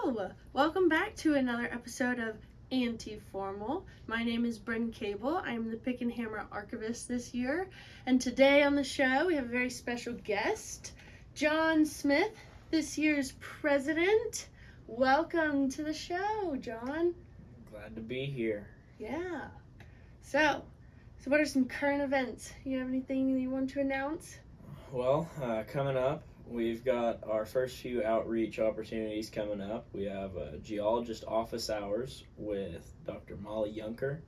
Hello! Welcome back to another episode of Antiformal. My name is Bren Cable. I am the Pick and Hammer Archivist this year. And today on the show we have a very special guest, John Smith, this year's president. Welcome to the show, John. Glad to be here. Yeah. So what are some current events? You have anything you want to announce? Well, coming up, we've got our first few outreach opportunities coming up. We have geologist office hours with Dr. Molly Junker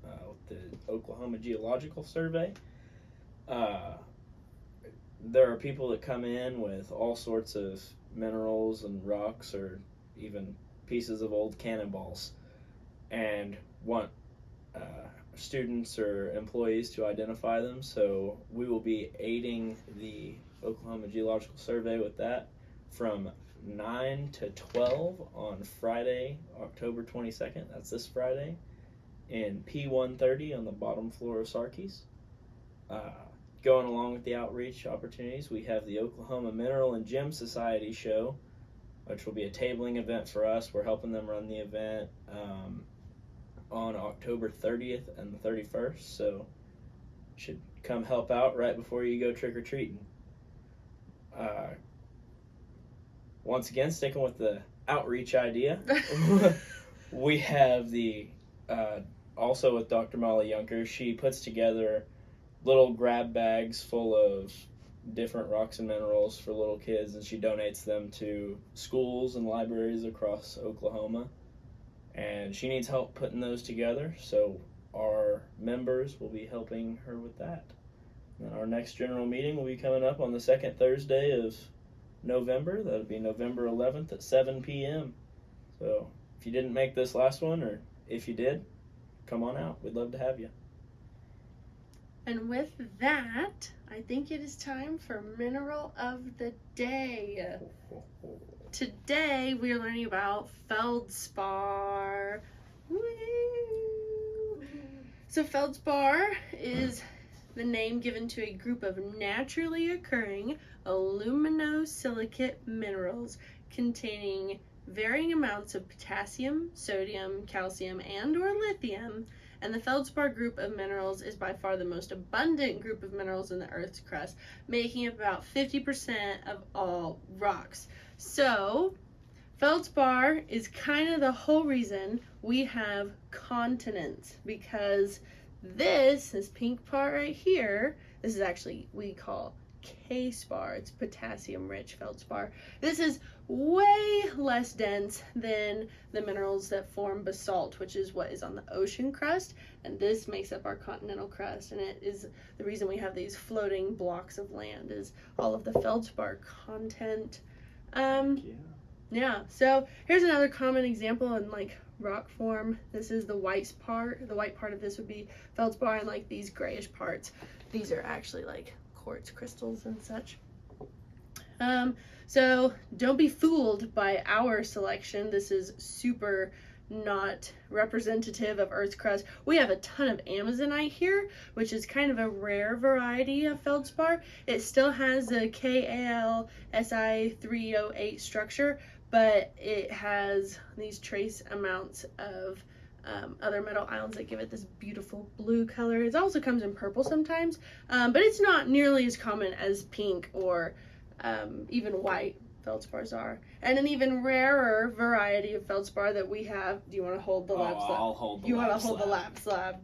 with the Oklahoma Geological Survey. There are people that come in with all sorts of minerals and rocks or even pieces of old cannonballs and want students or employees to identify them. So we will be aiding the Oklahoma Geological Survey with that from 9 to 12 on Friday, October 22nd. That's this Friday in P130 on the bottom floor of Sarkey's. Going along with the outreach opportunities, we have the Oklahoma Mineral and Gem Society show, which will be a tabling event for us. We're helping them run the event on October 30th and the 31st, so should come help out right before you go trick-or-treating. Once again, sticking with the outreach idea, we have the also with Dr. Molly Junker. She puts together little grab bags full of different rocks and minerals for little kids, and she donates them to schools and libraries across Oklahoma. And she needs help putting those together, so our members will be helping her with that. And our next general meeting will be coming up on the second Thursday of November. That'll be November 11th at 7 p.m. So if you didn't make this last one, or if you did, come on out. We'd love to have you. And with that, I think it is time for Mineral of the Day. Today we are learning about Feldspar. Woo! So Feldspar is the name given to a group of naturally occurring aluminosilicate minerals containing varying amounts of potassium, sodium, calcium, and or lithium. And the feldspar group of minerals is by far the most abundant group of minerals in the Earth's crust, making up about 50% of all rocks. So, feldspar is kind of the whole reason we have continents, because this pink part right here, this is actually we call K-spar. It's potassium-rich feldspar. This is way less dense than the minerals that form basalt, which is what is on the ocean crust, and this makes up our continental crust, and it is the reason we have these floating blocks of land is all of the feldspar content. Yeah, so here's another common example in like rock form. This is the white part. The white part of this would be feldspar, and like these grayish parts, these are actually like quartz crystals and such. So don't be fooled by our selection. This is super not representative of Earth's crust. We have a ton of amazonite here, which is kind of a rare variety of feldspar. It still has the KAlSi308 structure, but it has these trace amounts of other metal ions that give it this beautiful blue color. It also comes in purple sometimes, but it's not nearly as common as pink or even white feldspars are. And an even rarer variety of feldspar that we have. Do you want to hold the lab slab? I'll hold the You lab want to hold slab. the lab slab.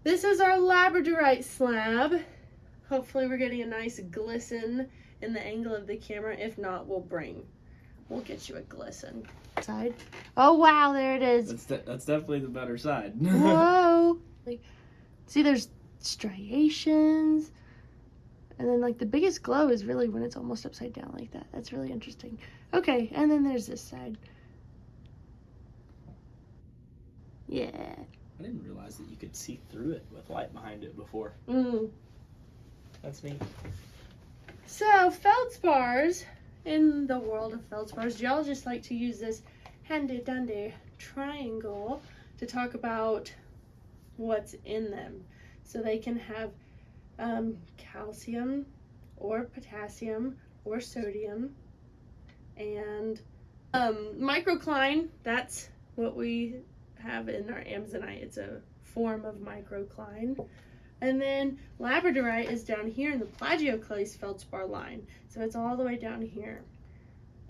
This is our labradorite slab. Hopefully we're getting a nice glisten in the angle of the camera. If not, we'll get you a glisten side. Oh wow, there it is. That's definitely the better side. Whoa. Like, see, there's striations. And then like the biggest glow is really when it's almost upside down like that. That's really interesting. Okay, and then there's this side. Yeah. I didn't realize that you could see through it with light behind it before. That's neat. So feldspars, in the world of feldspars, geologists like to use this handy-dandy triangle to talk about what's in them. So they can have calcium or potassium or sodium and Microcline, that's what we have in our Amazonite. It's a form of microcline. And then labradorite is down here in the plagioclase feldspar line. So it's all the way down here.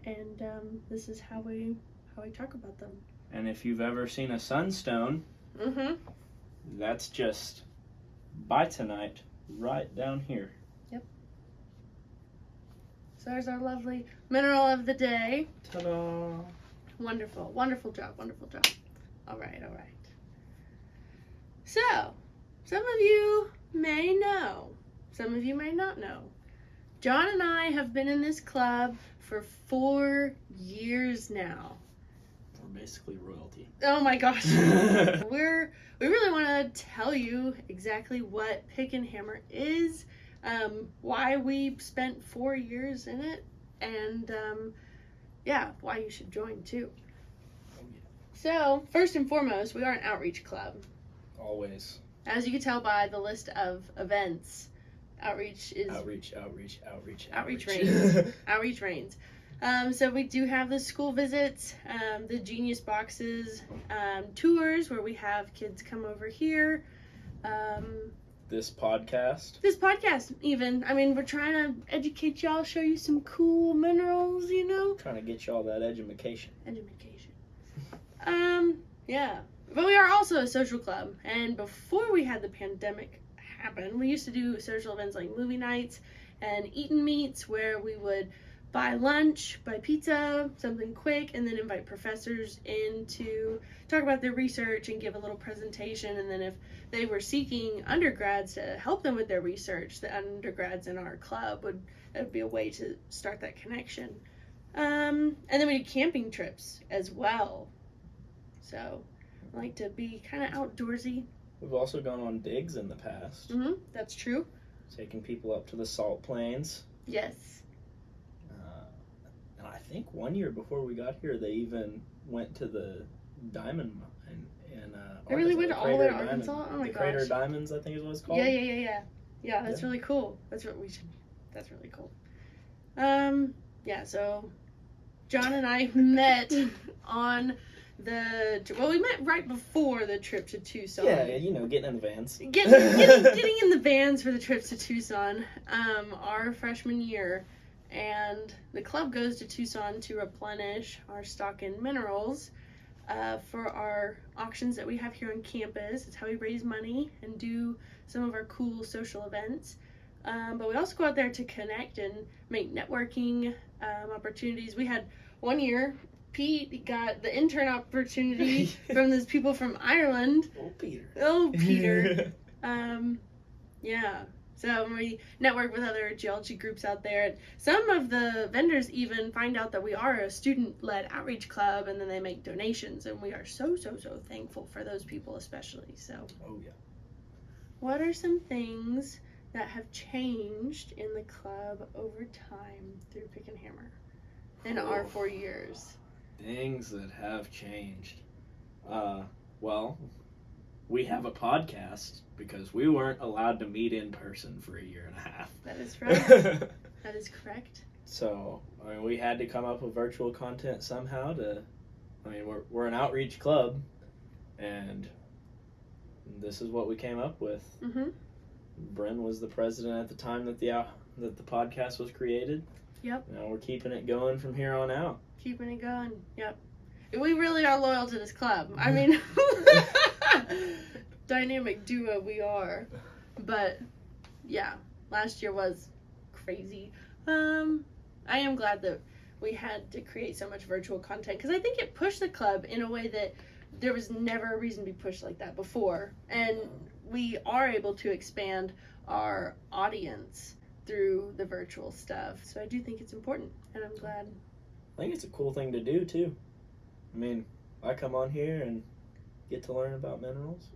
And this is how we talk about them. And if you've ever seen a sunstone, that's just bitonite right down here. Yep. So there's our lovely mineral of the day. Ta-da! Wonderful. Wonderful job. Wonderful job. All right. All right. So, some of you may know. Some of you may not know. John and I have been in this club for 4 years now. We're basically royalty. Oh my gosh. We really want to tell you exactly what Pick and Hammer is, why we spent 4 years in it, and why you should join too. Oh, yeah. So, first and foremost, we are an outreach club. Always. As you can tell by the list of events, outreach reigns. Outreach reigns. So we do have the school visits, the Genius Boxes, tours where we have kids come over here. This podcast even. I mean, we're trying to educate y'all, show you some cool minerals, you know? Trying to get y'all that edumacation. Yeah. But we are also a social club, and before we had the pandemic happen, we used to do social events like movie nights and eat and meets where we would buy lunch, buy pizza, something quick, and then invite professors in to talk about their research and give a little presentation. And then if they were seeking undergrads to help them with their research, the undergrads in our club would be a way to start that connection. And then we do camping trips as well. So I like to be kind of outdoorsy. We've also gone on digs in the past. That's true. Taking people up to the salt plains. Yes. And I think 1 year before we got here, they even went to the diamond mine in They really went all the way to Diamond. Arkansas? Oh my the gosh. Crater Diamonds, I think is what it's called. Yeah, that's really cool. That's really cool. So John and I met on we met right before the trip to Tucson. Yeah, getting in the vans. Getting in the vans for the trips to Tucson, our freshman year. And the club goes to Tucson to replenish our stock in minerals for our auctions that we have here on campus. It's how we raise money and do some of our cool social events. But we also go out there to connect and make networking opportunities. We had 1 year, Pete got the intern opportunity from those people from Ireland. Oh, Peter. So we network with other geology groups out there. Some of the vendors even find out that we are a student-led outreach club, and then they make donations, and we are so thankful for those people especially. So. Oh, yeah. What are some things that have changed in the club over time through Pick and Hammer in our 4 years? Things that have changed. Well, we have a podcast because we weren't allowed to meet in person for 1.5 years. That is right. That is correct. So, we had to come up with virtual content somehow we're an outreach club, and this is what we came up with. Bren was the president at the time that the podcast was created. Yep. Now we're keeping it going from here on out. Keeping it going. Yep. We really are loyal to this club. I mean, dynamic duo we are. But yeah, last year was crazy. I am glad that we had to create so much virtual content because I think it pushed the club in a way that there was never a reason to be pushed like that before. And we are able to expand our audience through the virtual stuff. So I do think it's important, and I'm glad. I think it's a cool thing to do, too. I come on here and get to learn about minerals.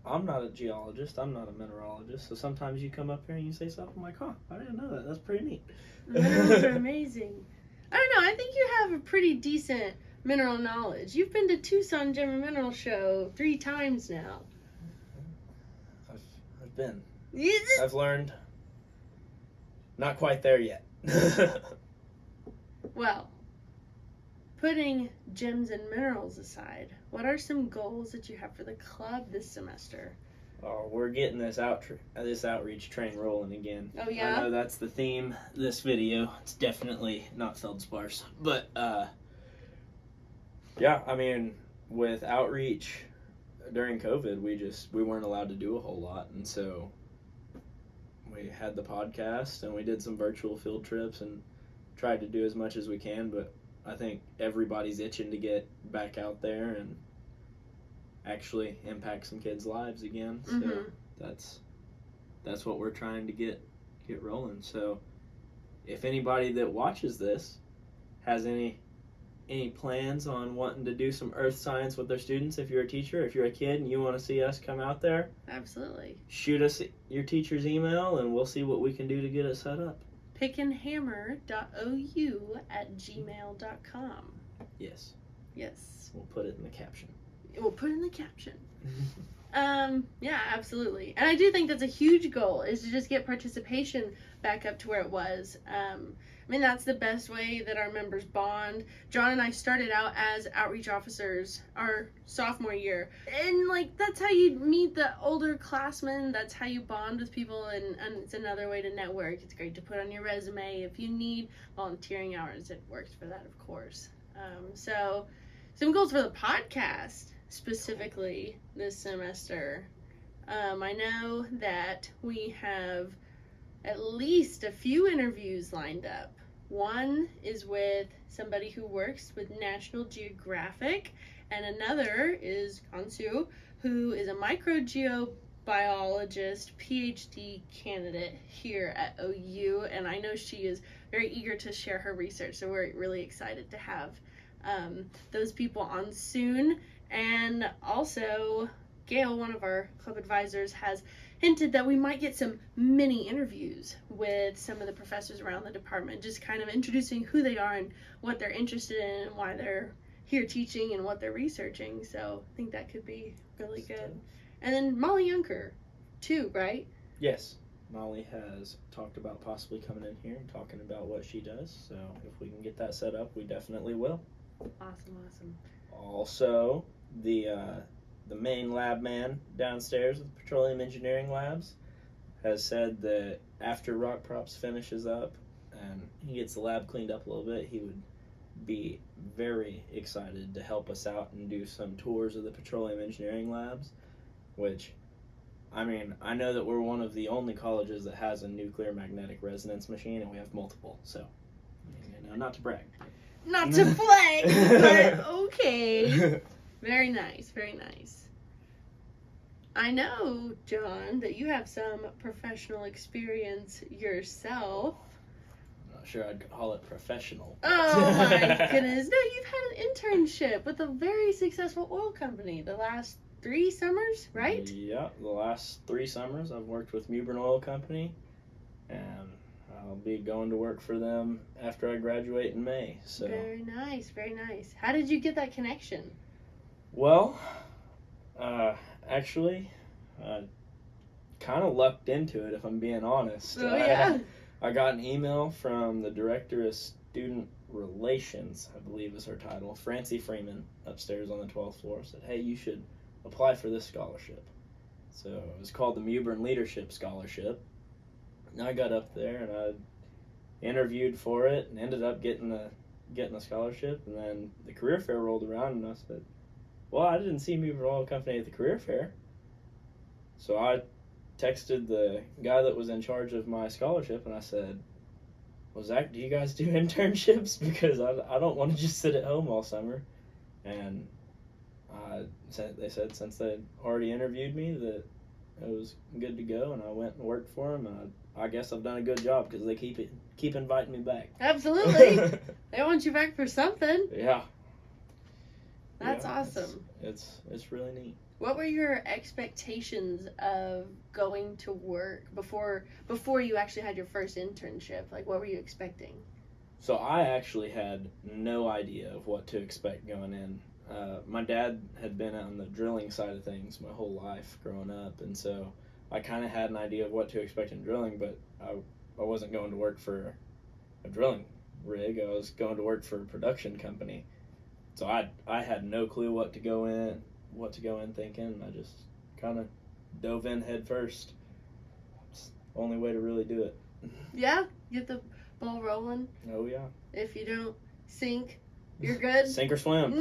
I'm not a geologist. I'm not a mineralogist. So sometimes you come up here and you say stuff, I'm like, I didn't know that. That's pretty neat. Minerals are amazing. I don't know. I think you have a pretty decent mineral knowledge. You've been to Tucson Gem and Mineral Show 3 times now. I've been. I've learned. Not quite there yet. Well, putting gems and minerals aside, what are some goals that you have for the club this semester? Oh, we're getting this outreach train rolling again. Oh, yeah? I know that's the theme this video. It's definitely not Feldspars. But, yeah, I mean, with outreach during COVID, we weren't allowed to do a whole lot. And so we had the podcast and we did some virtual field trips and tried to do as much as we can. But I think everybody's itching to get back out there and actually impact some kids' lives again. So that's what we're trying to get rolling. So if anybody that watches this has any plans on wanting to do some earth science with their students, if you're a teacher, if you're a kid and you want to see us come out there, absolutely, shoot us your teacher's email and we'll see what we can do to get it set up. pickandhammer.ou@gmail.com. Yes. We'll put it in the caption. Yeah, absolutely. And I do think that's a huge goal, is to just get participation back up to where it was. I mean, that's the best way that our members bond. John and I started out as outreach officers our sophomore year. And, like, that's how you meet the older classmen. That's how you bond with people. And it's another way to network. It's great to put on your resume. If you need volunteering hours, it works for that, of course. So, some goals for the podcast specifically this semester. I know that we have at least a few interviews lined up. One is with somebody who works with National Geographic, and another is Kansu, who is a microgeobiologist PhD candidate here at OU, and I know she is very eager to share her research, so we're really excited to have those people on soon. And also, Gail, one of our club advisors, has hinted that we might get some mini interviews with some of the professors around the department, just kind of introducing who they are and what they're interested in and why they're here teaching and what they're researching. So I think that could be really good. And then Molly Junker, too, right? Yes. Molly has talked about possibly coming in here and talking about what she does. So if we can get that set up, we definitely will. Awesome. Also, the main lab man downstairs with Petroleum Engineering Labs has said that after Rock Props finishes up and he gets the lab cleaned up a little bit, he would be very excited to help us out and do some tours of the Petroleum Engineering Labs, which, I mean, I know that we're one of the only colleges that has a nuclear magnetic resonance machine, and we have multiple, so, you know, not to brag. Not to flex, but okay. Very nice. I know, John, that you have some professional experience yourself. I'm not sure I'd call it professional. Oh my goodness. No, you've had an internship with a very successful oil company the last 3 summers, right? Yeah, the last 3 summers I've worked with Mewbourne Oil Company, and I'll be going to work for them after I graduate in May. So Very nice. How did you get that connection? Well, actually, kind of lucked into it, if I'm being honest. Oh, yeah? I got an email from the Director of Student Relations, I believe is her title, Francie Freeman, upstairs on the 12th floor, said, hey, you should apply for this scholarship. So it was called the Mewbourne Leadership Scholarship. And I got up there and I interviewed for it and ended up getting the scholarship. And then the career fair rolled around and I said, well, I didn't see Mewbourne Oil Company at the career fair. So I texted the guy that was in charge of my scholarship and I said, well, Zach, do you guys do internships? Because I don't want to just sit at home all summer. And they said since they already interviewed me that it was good to go, and I went and worked for them, and I guess I've done a good job because they keep inviting me back. Absolutely. They want you back for something. Yeah. That's awesome. It's really neat. What were your expectations of going to work before you actually had your first internship? Like, what were you expecting? So I actually had no idea of what to expect going in. My dad had been on the drilling side of things my whole life growing up, and so I kind of had an idea of what to expect in drilling, but I wasn't going to work for a drilling rig. I was going to work for a production company, So I had no clue what to go in thinking. I just kind of dove in head first. It's the only way to really do it. Yeah, get the ball rolling. Oh yeah. If you don't sink, you're good. Sink or swim.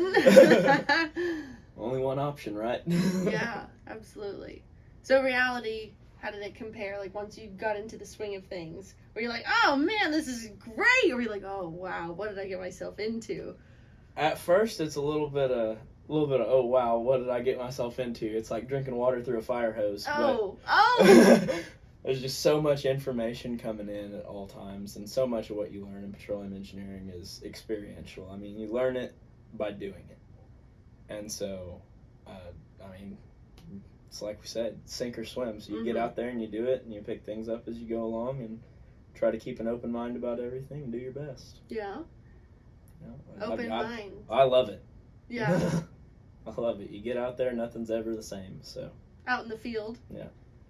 Only one option, right? Yeah, absolutely. So reality, how did it compare? Like once you got into the swing of things, were you like, oh man, this is great? Or were you like, oh wow, what did I get myself into? At first, it's a little bit of oh wow, what did I get myself into? It's like drinking water through a fire hose. Oh. There's just so much information coming in at all times, and so much of what you learn in petroleum engineering is experiential. I mean, you learn it by doing it. And so, it's like we said, sink or swim. So you get out there and you do it, and you pick things up as you go along, and try to keep an open mind about everything and do your best. Yeah. Open mind. I love it. Yeah. I love it. You get out there, nothing's ever the same. So. Out in the field. Yeah.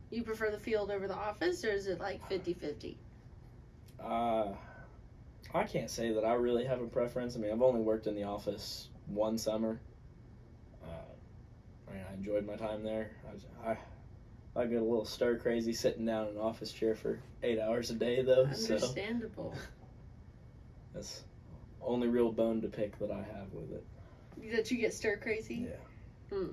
You prefer the field over the office, or is it like 50-50? I can't say that I really have a preference. I mean, I've only worked in the office one summer. I enjoyed my time there. I get a little stir crazy sitting down in an office chair for 8 hours a day, though. Understandable. So that's the only real bone to pick that I have with it. That you get stir crazy? Yeah.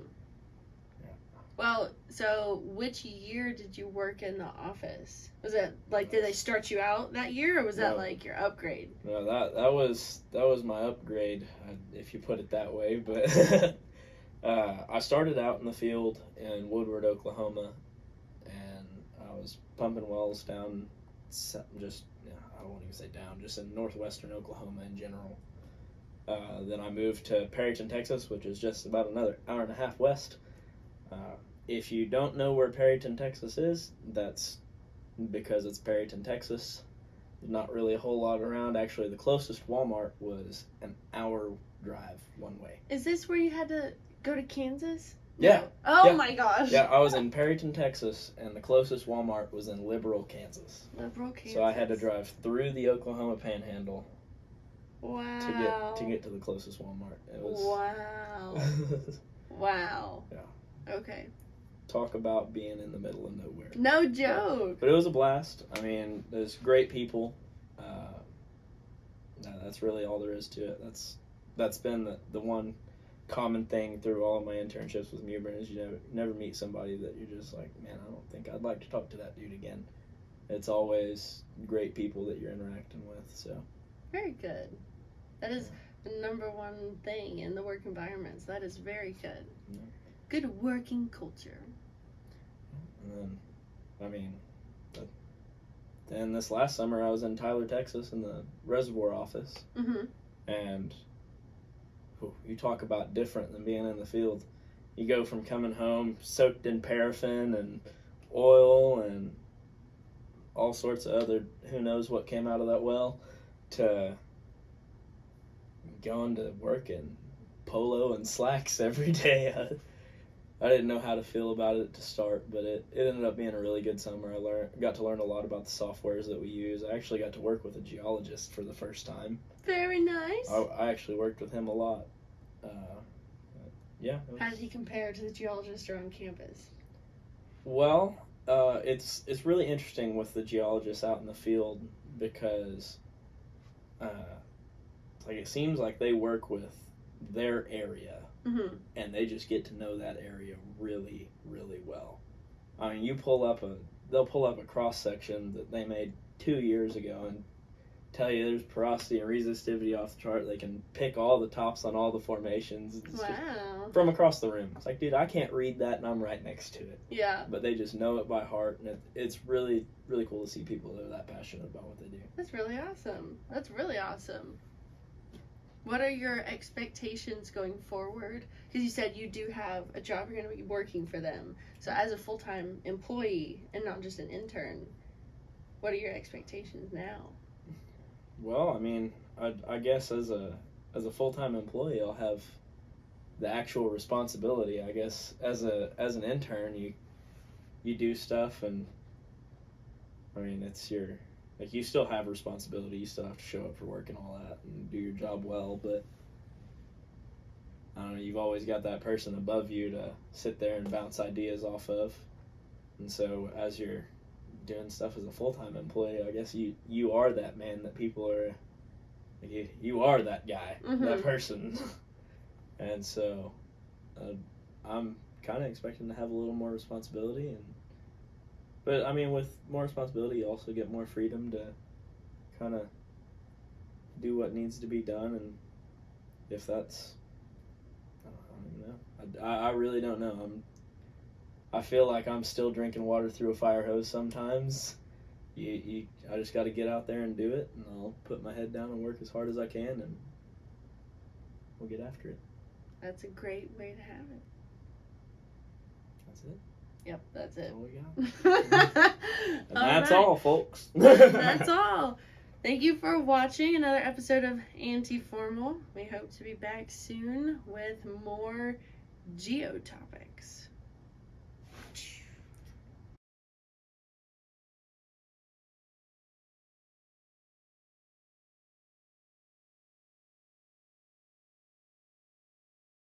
Well, so which year did you work in the office? Was it like, did they start you out that year, or was that like your upgrade? No, that was my upgrade, if you put it that way. But I started out in the field in Woodward, Oklahoma, and I was pumping wells down, I won't even say down, just in northwestern Oklahoma in general. Then I moved to Perryton, Texas, which is just about another hour and a half west. If you don't know where Perryton, Texas is, that's because it's Perryton, Texas. There's not really a whole lot around. Actually, the closest Walmart was an hour drive one way. Is this where you had to go to Kansas? Yeah. No. Oh yeah. My gosh. Yeah, I was in Perryton, Texas, and the closest Walmart was in Liberal, Kansas. Liberal, Kansas. So I had to drive through the Oklahoma Panhandle. Wow. To get to the closest Walmart. It was. Wow. Wow. Yeah. Okay. Talk about being in the middle of nowhere. No joke. But it was a blast. I mean, there's great people. That's really all there is to it. That's been the one common thing through all of my internships with Mewbourne is you never meet somebody that you're just like, man, I don't think I'd like to talk to that dude again. It's always great people that you're interacting with. So. Very good. That is the number one thing in the work environments. That is very good. Yeah. Good working culture. And then, then this last summer I was in Tyler, Texas in the reservoir office. Mm-hmm. And you talk about different than being in the field. You go from coming home soaked in paraffin and oil and all sorts of other, who knows what came out of that well, to going to work in polo and slacks every day. I didn't know how to feel about it to start, but it ended up being a really good summer. I got to learn a lot about the softwares that we use. I actually got to work with a geologist for the first time. Very nice. I actually worked with him a lot. Yeah. How did he compare to the geologist around campus? Well, it's really interesting with the geologists out in the field because it seems like they work with their area. Mm-hmm. And they just get to know that area really, really well. I mean, they'll pull up a cross section that they made 2 years ago and tell you there's porosity and resistivity off the chart. They can pick all the tops on all the formations. Wow. From across the room. It's like, dude, I can't read that and I'm right next to it. Yeah. But they just know it by heart, and it's really, really cool to see people that are that passionate about what they do. That's really awesome. That's really awesome. What are your expectations going forward? Because you said you do have a job, you're going to be working for them. So as a full-time employee and not just an intern, what are your expectations now? Well, I mean, I guess as a full-time employee, I'll have the actual responsibility. I guess as an intern, you do stuff, and I mean, it's you still have responsibility. You still have to show up for work and all that and do your job well, but I don't know, you've always got that person above you to sit there and bounce ideas off of. And so as you're doing stuff as a full-time employee, I guess you are that man that people are, you are that guy, that person. And so I'm kind of expecting to have a little more responsibility, but I mean, with more responsibility you also get more freedom to kind of do what needs to be done. And if that's, I don't even know. I really don't know. I feel like I'm still drinking water through a fire hose sometimes. I just got to get out there and do it, and I'll put my head down and work as hard as I can, and we'll get after it. That's a great way to have it. That's it. Yep, that's it. That's all we got. And that's all, folks. That's all. Thank you for watching another episode of Antiformal. We hope to be back soon with more geo topics.